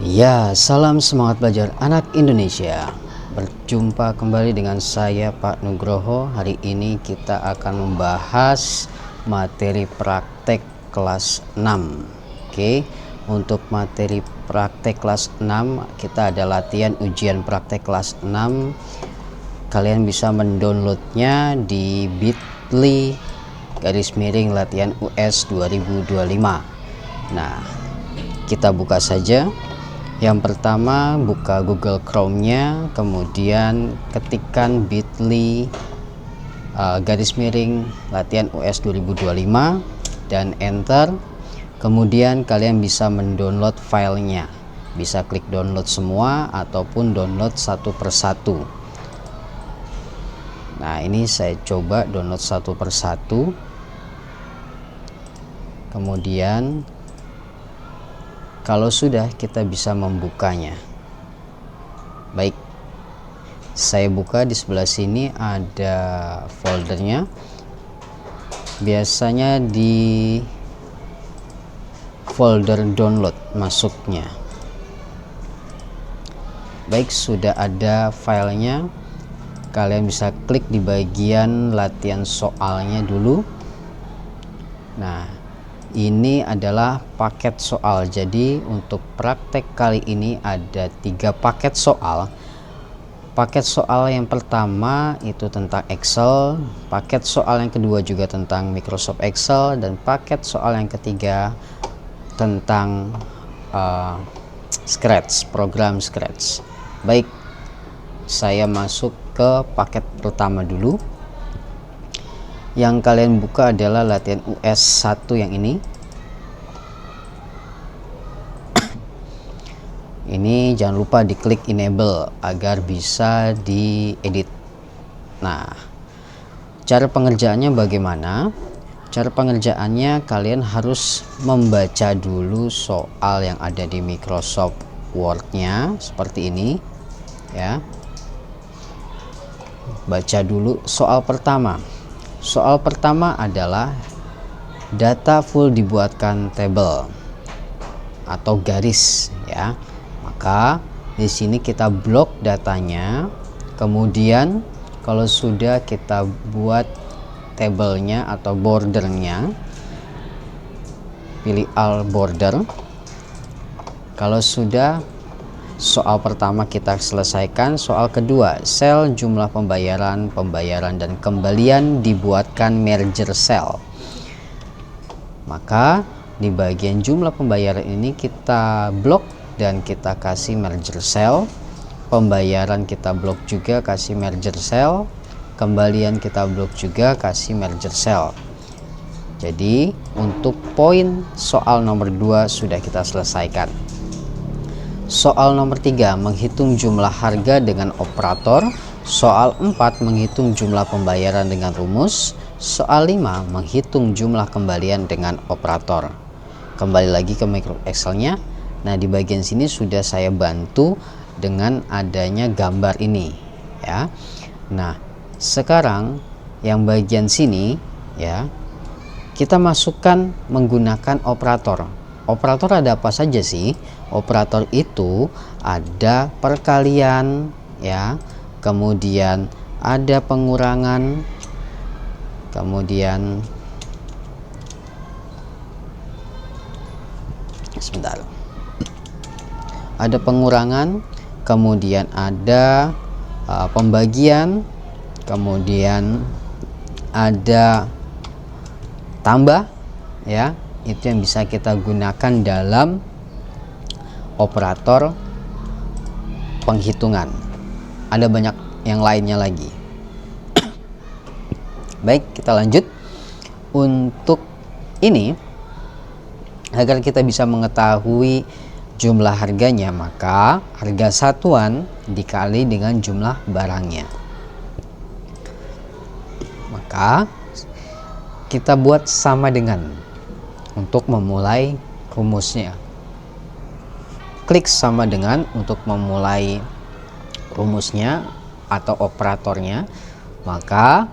Ya, salam semangat belajar anak Indonesia. Berjumpa kembali dengan saya Pak Nugroho. Hari ini kita akan membahas materi praktek kelas 6. Oke, untuk materi praktek kelas 6 kita ada latihan ujian praktek kelas 6. Kalian bisa mendownloadnya di bit.ly/latihan US 2025. Nah, kita buka saja. Yang pertama, buka Google Chrome-nya, kemudian ketikkan bit.ly/latihan US 2025 dan enter. Kemudian kalian bisa mendownload filenya, bisa klik download semua ataupun download satu persatu. Nah, ini saya coba download satu persatu. Kemudian kalau sudah, kita bisa membukanya. Baik, saya buka. Di sebelah sini ada foldernya. Biasanya di folder download masuknya. Baik, sudah ada filenya. Kalian bisa klik di bagian latihan soalnya dulu. Nah, ini adalah paket soal. Jadi untuk praktek kali ini ada 3 paket soal. Paket soal yang pertama itu tentang Excel, paket soal yang kedua juga tentang Microsoft Excel, dan paket soal yang ketiga tentang Scratch, program Scratch. Baik, saya masuk ke paket pertama dulu. Yang kalian buka adalah latihan US 1 yang ini. Ini jangan lupa diklik enable agar bisa diedit. Nah, cara pengerjaannya bagaimana? Cara pengerjaannya, kalian harus membaca dulu soal yang ada di Microsoft Word-nya seperti ini ya. Baca dulu soal pertama. Soal pertama adalah data full dibuatkan tabel atau garis ya. Maka di sini kita blok datanya. Kemudian kalau sudah, kita buat tabelnya atau bordernya. Pilih all border. Kalau sudah, soal pertama kita selesaikan. Soal kedua, sel jumlah pembayaran dan kembalian dibuatkan merger cell. Maka di bagian jumlah pembayaran ini kita blok dan kita kasih merger cell. Pembayaran kita blok juga, kasih merger cell. Kembalian kita blok juga, kasih merger cell. Jadi untuk poin soal nomor 2 sudah kita selesaikan. Soal nomor 3, menghitung jumlah harga dengan operator. Soal 4, menghitung jumlah pembayaran dengan rumus. Soal 5, menghitung jumlah kembalian dengan operator. Kembali lagi ke Microsoft Excel-nya. Nah, di bagian sini sudah saya bantu dengan adanya gambar ini ya. Nah, sekarang yang bagian sini ya, kita masukkan menggunakan operator. Operator ada apa saja sih? Operator itu ada perkalian ya, kemudian ada pengurangan, kemudian ada pengurangan, kemudian ada pembagian, kemudian ada tambah ya. Itu yang bisa kita gunakan dalam operator penghitungan. Ada banyak yang lainnya lagi. Baik, kita lanjut. Untuk ini, agar kita bisa mengetahui jumlah harganya, maka harga satuan dikali dengan jumlah barangnya. Maka kita buat sama dengan. Untuk memulai rumusnya, klik sama dengan untuk memulai rumusnya atau operatornya. Maka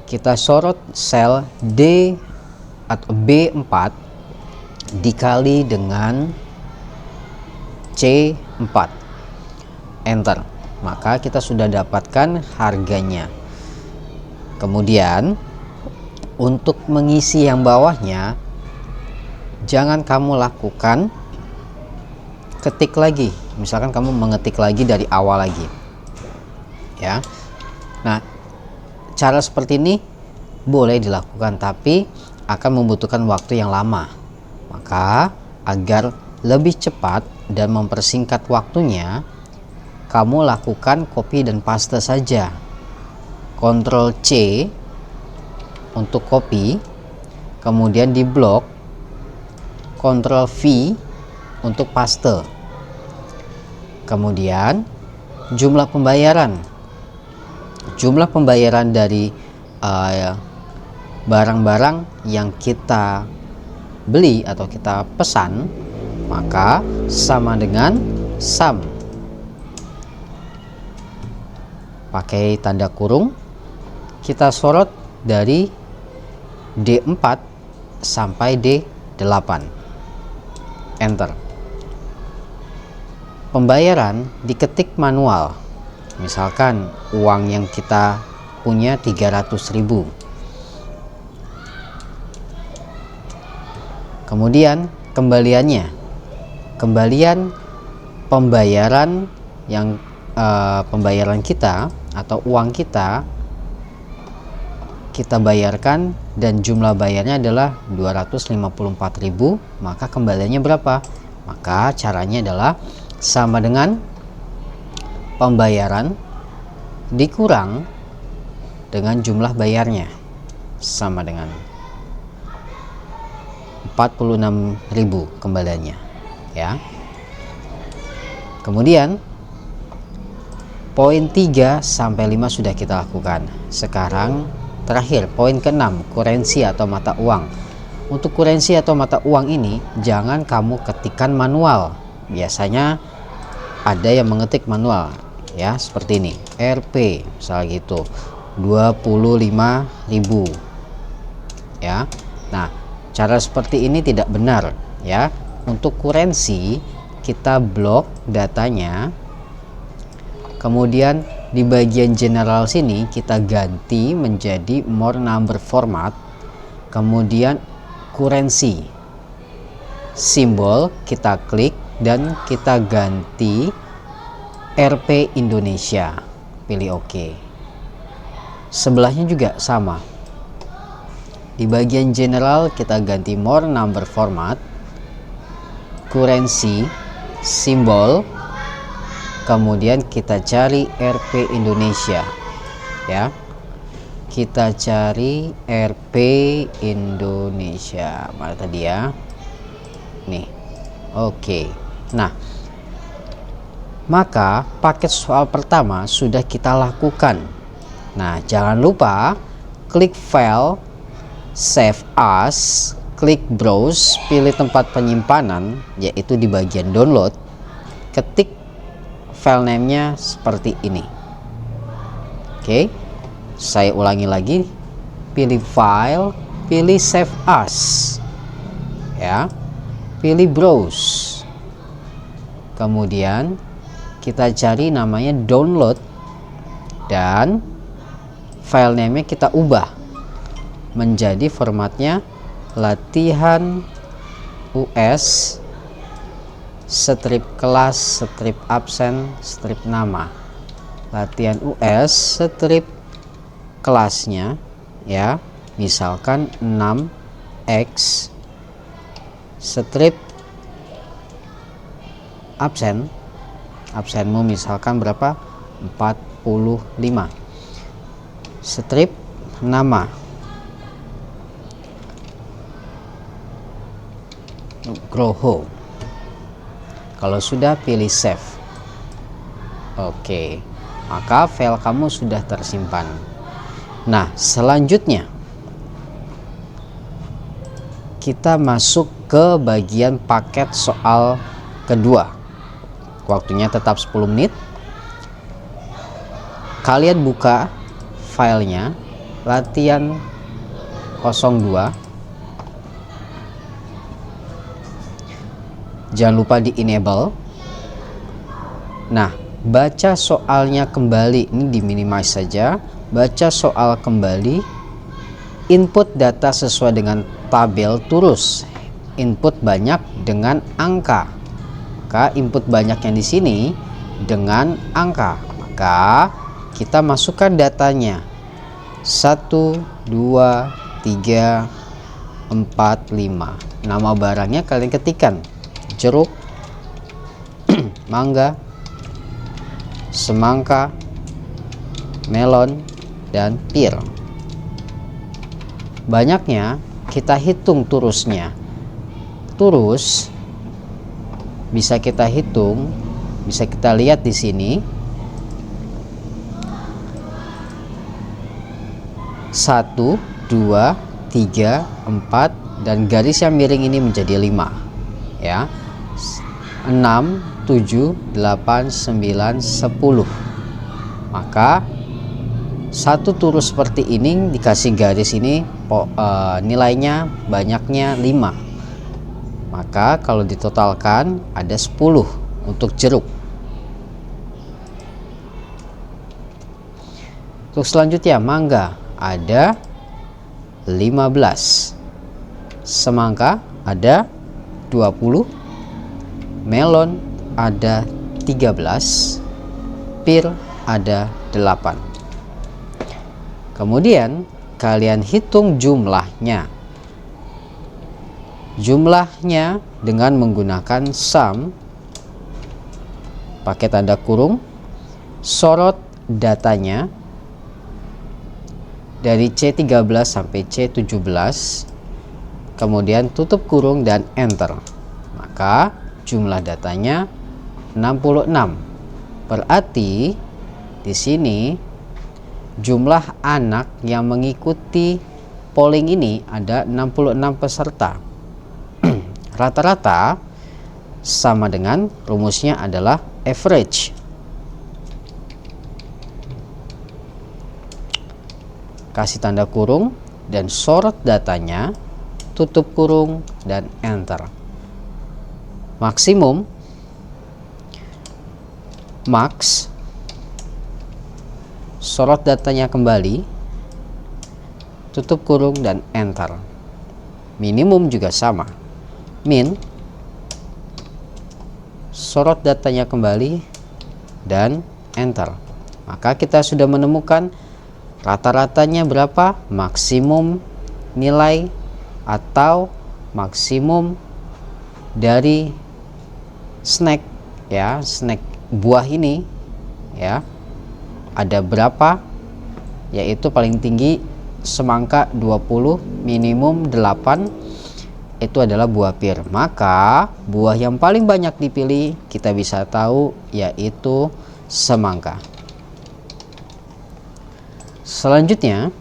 kita sorot sel D atau B4 dikali dengan C4, enter. Maka kita sudah dapatkan harganya. Kemudian untuk mengisi yang bawahnya, jangan kamu lakukan ketik lagi. Misalkan kamu mengetik lagi dari awal lagi, ya. Nah, cara seperti ini boleh dilakukan, tapi akan membutuhkan waktu yang lama. Maka agar lebih cepat dan mempersingkat waktunya, kamu lakukan copy dan paste saja. Ctrl C untuk copy, kemudian di blok, Ctrl V untuk paste. Kemudian jumlah pembayaran dari barang-barang yang kita beli atau kita pesan, maka sama dengan sum, pakai tanda kurung, kita sorot dari D4 sampai D8, enter. Pembayaran diketik manual. Misalkan uang yang kita punya 300.000. Kemudian kembaliannya, kembalian pembayaran yang pembayaran kita atau uang kita bayarkan dan jumlah bayarnya adalah 254.000, maka kembaliannya berapa? Maka caranya adalah sama dengan pembayaran dikurang dengan jumlah bayarnya, sama dengan 46.000 kembaliannya, ya. Kemudian poin 3 sampai 5 sudah kita lakukan. Sekarang terakhir poin ke-6, kurensi atau mata uang. Untuk kurensi atau mata uang ini jangan kamu ketikkan manual. Biasanya ada yang mengetik manual, ya, seperti ini, Rp misal gitu, 25.000, ya. Nah, cara seperti ini tidak benar, ya. Untuk kurensi kita blok datanya, kemudian di bagian general sini kita ganti menjadi more number format, kemudian kurensi, simbol kita klik dan kita ganti Rp Indonesia, pilih OK. Sebelahnya juga sama, di bagian general kita ganti more number format, kurensi, simbol, kemudian kita cari Rp Indonesia, ya. Kita cari Rp Indonesia, mana tadi ya, nih, oke. Nah, maka paket soal pertama sudah kita lakukan. Nah, jangan lupa klik file, save as, klik browse, pilih tempat penyimpanan yaitu di bagian download, ketik file name-nya seperti ini. Oke, saya ulangi lagi, pilih file, pilih save as, ya, pilih browse, kemudian kita cari namanya download dan file name-nya kita ubah menjadi formatnya latihan US strip kelas strip absen strip nama, latihan US strip kelasnya, ya, misalkan 6X strip absenmu misalkan berapa, 45, strip nama Groho. Kalau sudah, pilih save. Oke, maka file kamu sudah tersimpan. Nah, selanjutnya kita masuk ke bagian paket soal kedua. Waktunya tetap 10 menit. Kalian buka filenya latihan 02. Jangan lupa di enable Nah, baca soalnya kembali, ini di minimize saja. Baca soal kembali, input data sesuai dengan tabel terus, input banyak dengan angka. Maka input banyak yang di sini dengan angka, maka kita masukkan datanya 1, 2, 3, 4, 5. Nama barangnya kalian ketikkan: jeruk, mangga, semangka, melon, dan pir. Banyaknya kita hitung turusnya. Turus bisa kita hitung, bisa kita lihat di sini. 1, 2, 3, 4, dan garis yang miring ini menjadi 5 ya. 6, 7, 8, 9, 10. Maka satu turus seperti ini dikasih garis ini nilainya banyaknya 5. Maka kalau ditotalkan ada 10 untuk jeruk. Untuk selanjutnya mangga ada 15, semangka ada 20, melon ada 13, pir ada 8. Kemudian kalian hitung jumlahnya. Jumlahnya dengan menggunakan sum, pakai tanda kurung, sorot datanya dari C13 sampai C17, kemudian tutup kurung dan enter. Maka jumlah datanya 66. Berarti di sini jumlah anak yang mengikuti polling ini ada 66 peserta. Rata-rata sama dengan rumusnya adalah average. Kasih tanda kurung dan sorot datanya, tutup kurung dan enter. Maksimum, max, sorot datanya kembali, tutup kurung dan enter. Minimum juga sama, min, sorot datanya kembali dan enter. Maka kita sudah menemukan rata-ratanya berapa, maksimum nilai atau maksimum dari snack ya, snack buah ini ya, ada berapa, yaitu paling tinggi semangka 20, minimum 8, itu adalah buah pir. Maka buah yang paling banyak dipilih kita bisa tahu yaitu semangka. Selanjutnya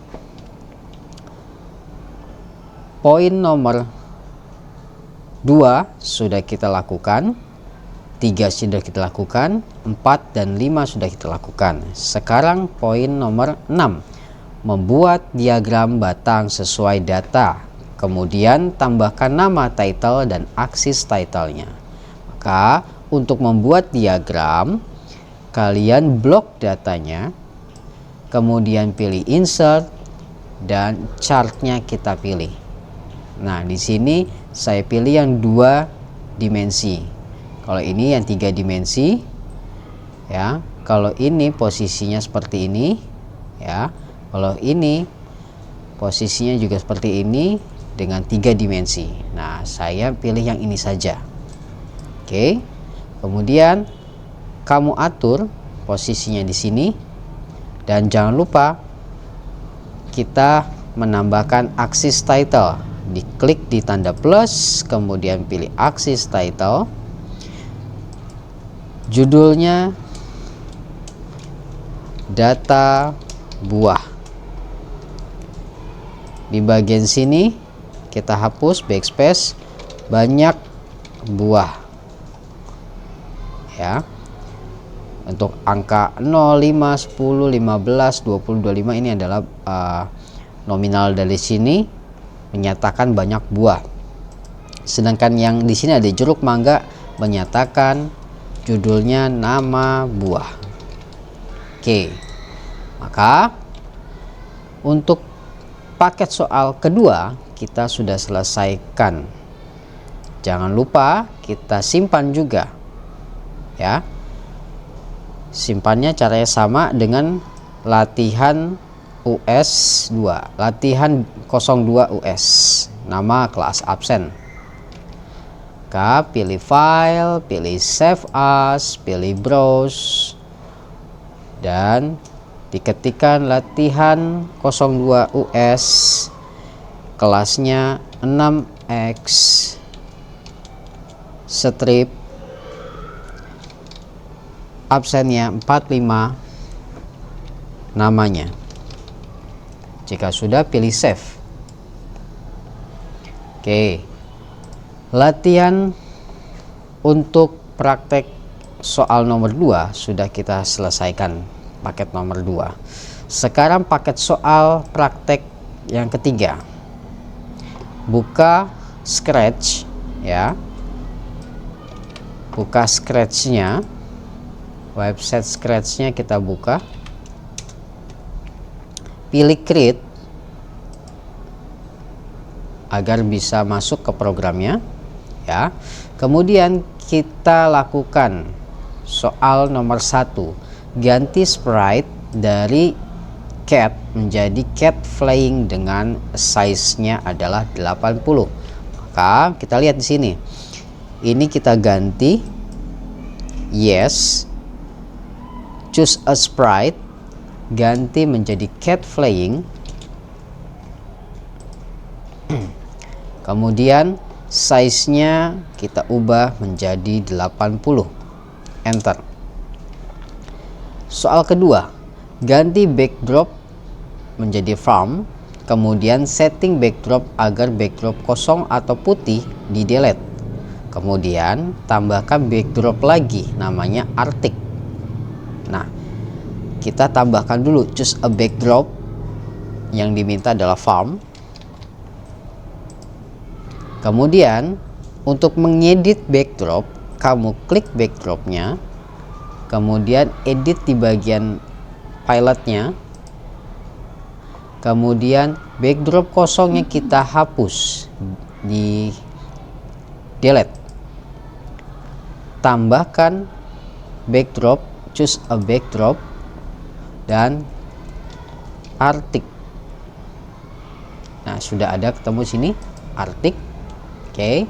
poin nomor 2 sudah kita lakukan, 3 sudah kita lakukan, 4 dan 5 sudah kita lakukan. Sekarang poin nomor 6, membuat diagram batang sesuai data, kemudian tambahkan nama title dan aksis titlenya. Maka untuk membuat diagram, kalian blok datanya, kemudian pilih insert dan chartnya kita pilih. Nah, di sini saya pilih yang 2 dimensi. Kalau ini yang 3 dimensi ya. Kalau ini posisinya seperti ini ya. Kalau ini posisinya juga seperti ini dengan 3 dimensi. Nah, saya pilih yang ini saja. Oke. Kemudian kamu atur posisinya di sini. Dan jangan lupa kita menambahkan aksis title. Diklik di tanda plus, kemudian pilih aksis title. Judulnya data buah. Di bagian sini kita hapus backspace, banyak buah. Ya. Untuk angka 0, 5, 10, 15, 20, 25 ini adalah nominal dari sini menyatakan banyak buah. Sedangkan yang di sini ada jeruk, mangga menyatakan judulnya nama buah. Oke, maka untuk paket soal kedua kita sudah selesaikan. Jangan lupa kita simpan juga ya. Simpannya caranya sama dengan latihan US 2, latihan 02 US, nama kelas absen. Maka pilih file, pilih save as, pilih browse, dan diketikkan latihan 02 US, kelasnya 6X, strip, absennya 45, namanya. Jika sudah, pilih save. Oke, latihan untuk praktek soal nomor 2 sudah kita selesaikan, paket nomor 2. Sekarang paket soal praktek yang ketiga. Buka Scratch ya. Buka Scratch-nya. Website Scratch-nya kita buka. Pilih create agar bisa masuk ke programnya ya. Kemudian kita lakukan soal nomor 1, ganti sprite dari cat menjadi cat flying dengan size-nya adalah 80. Maka kita lihat di sini. Ini kita ganti yes, choose a sprite, ganti menjadi cat flying. Kemudian size-nya kita ubah menjadi 80. Enter. Soal kedua, ganti backdrop menjadi farm, kemudian setting backdrop agar backdrop kosong atau putih di delete. Kemudian tambahkan backdrop lagi, namanya Arctic. Nah, kita tambahkan dulu choose a backdrop, yang diminta adalah farm. Kemudian untuk mengedit backdrop, kamu klik backdropnya, kemudian edit di bagian pilotnya, kemudian backdrop kosongnya kita hapus di delete. Tambahkan backdrop, choose a backdrop, dan Arctic. Nah, sudah ada ketemu sini Arctic. Oke,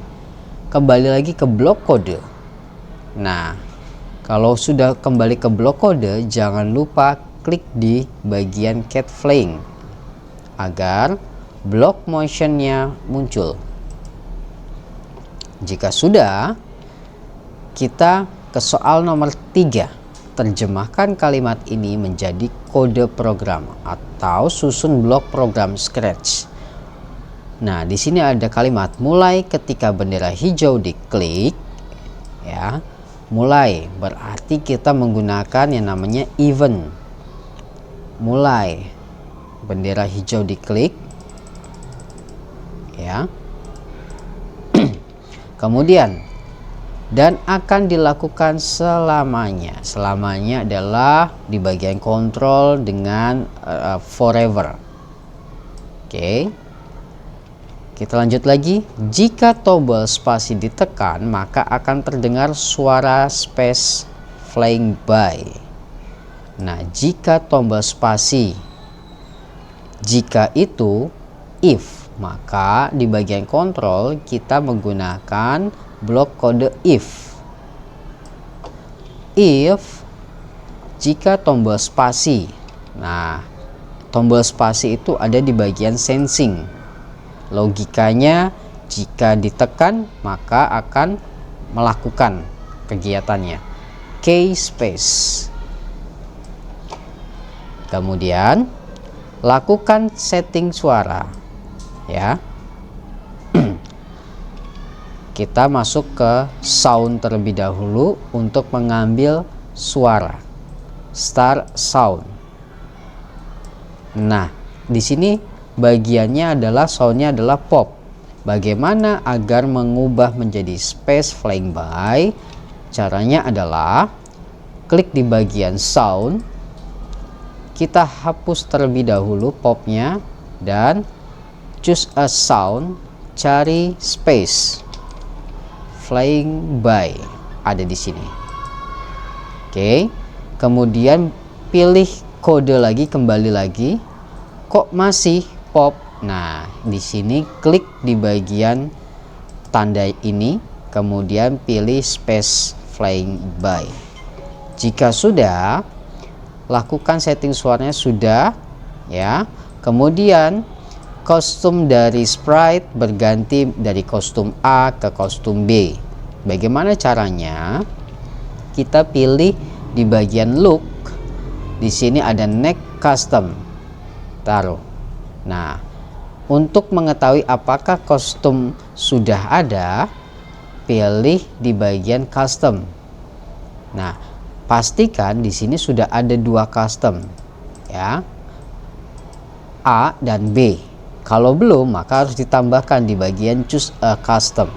kembali lagi ke blok kode. Nah, kalau sudah kembali ke blok kode, jangan lupa klik di bagian cat flying agar blok motionnya muncul. Jika sudah, kita ke soal nomor 3. Terjemahkan kalimat ini menjadi kode program atau susun blok program Scratch. Nah, di sini ada kalimat mulai ketika bendera hijau diklik ya. Mulai berarti kita menggunakan yang namanya event. Mulai bendera hijau diklik ya. Kemudian dan akan dilakukan selamanya. Selamanya adalah di bagian kontrol dengan forever. Oke. Kita lanjut lagi. Jika tombol spasi ditekan, maka akan terdengar suara space flying by. Nah, jika tombol spasi, jika itu if, maka di bagian kontrol kita menggunakan blok kode if. If jika tombol spasi. Nah, tombol spasi itu ada di bagian sensing. Logikanya jika ditekan maka akan melakukan kegiatannya. Key space. Kemudian lakukan setting suara ya. Kita masuk ke sound terlebih dahulu untuk mengambil suara. Start sound. Nah, di sini bagiannya adalah soundnya adalah pop. Bagaimana agar mengubah menjadi space flying by? Caranya adalah klik di bagian sound, kita hapus terlebih dahulu popnya dan choose a sound, cari space flying by, ada di sini. Oke, kemudian pilih kode lagi, kembali lagi, kok masih pop. Nah, di sini klik di bagian tanda ini, kemudian pilih space flying by. Jika sudah, lakukan setting suaranya sudah ya. Kemudian kostum dari sprite berganti dari kostum A ke kostum B. Bagaimana caranya? Kita pilih di bagian look. Di sini ada neck custom. Taruh. Nah, untuk mengetahui apakah kostum sudah ada, pilih di bagian custom. Nah, pastikan di sini sudah ada 2 custom ya, A dan B. Kalau belum, maka harus ditambahkan di bagian choose a custom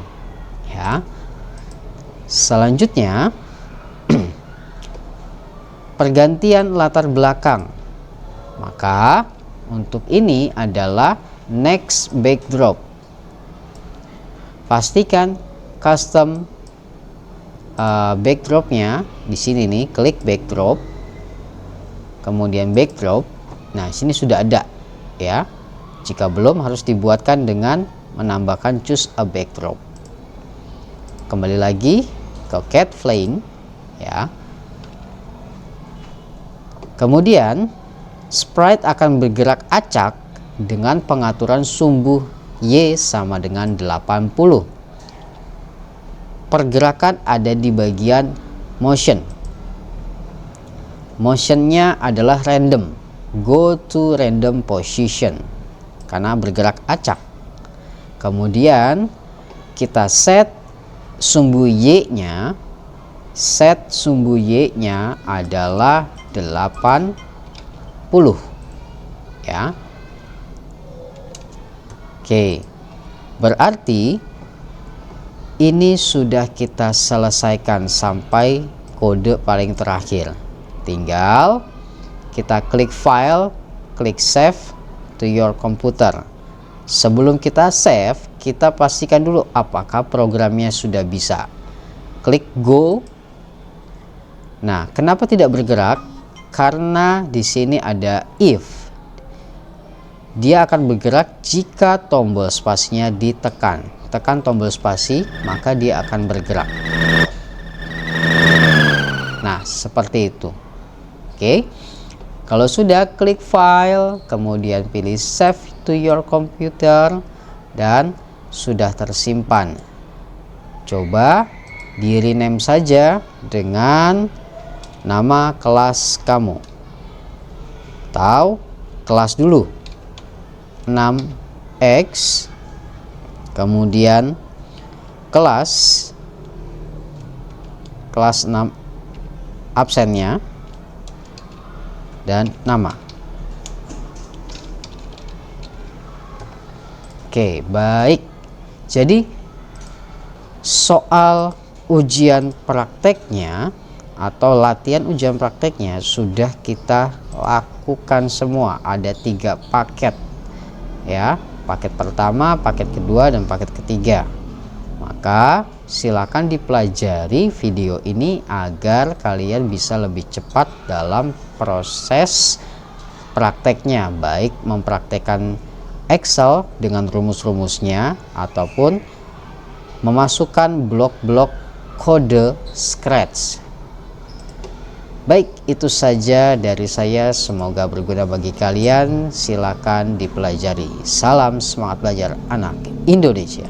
ya. Selanjutnya pergantian latar belakang. Maka untuk ini adalah next backdrop. Pastikan custom backdropnya di sini nih, klik backdrop, kemudian backdrop. Nah, sini sudah ada ya. Jika belum, harus dibuatkan dengan menambahkan choose a backdrop. Kembali lagi ke cat flying ya. Kemudian sprite akan bergerak acak dengan pengaturan sumbu Y sama dengan 80. Pergerakan ada di bagian motion. Motionnya adalah random, go to random position karena bergerak acak. Kemudian kita set sumbu Y nya, set sumbu Y nya adalah 80 ya. Oke, berarti ini sudah kita selesaikan sampai kode paling terakhir. Tinggal kita klik file, klik save to your computer. Sebelum kita save, kita pastikan dulu apakah programnya sudah bisa. Klik go. Nah, kenapa tidak bergerak? Karena di sini ada if. Dia akan bergerak jika tombol spasinya ditekan. Tekan tombol spasi, maka dia akan bergerak. Nah, seperti itu. Oke. Kalau sudah, klik file, kemudian pilih save to your computer, dan sudah tersimpan. Coba di rename saja dengan nama kelas kamu. Atau kelas dulu. 6X, kemudian kelas 6 absennya dan nama. Oke, baik. Jadi soal ujian prakteknya atau latihan ujian prakteknya sudah kita lakukan semua. Ada 3 paket ya, paket pertama, paket kedua, dan paket ketiga. Maka silakan dipelajari video ini agar kalian bisa lebih cepat dalam proses prakteknya, baik mempraktekkan Excel dengan rumus-rumusnya ataupun memasukkan blok-blok kode Scratch. Baik, itu saja dari saya. Semoga berguna bagi kalian. Silakan dipelajari. Salam semangat belajar anak Indonesia.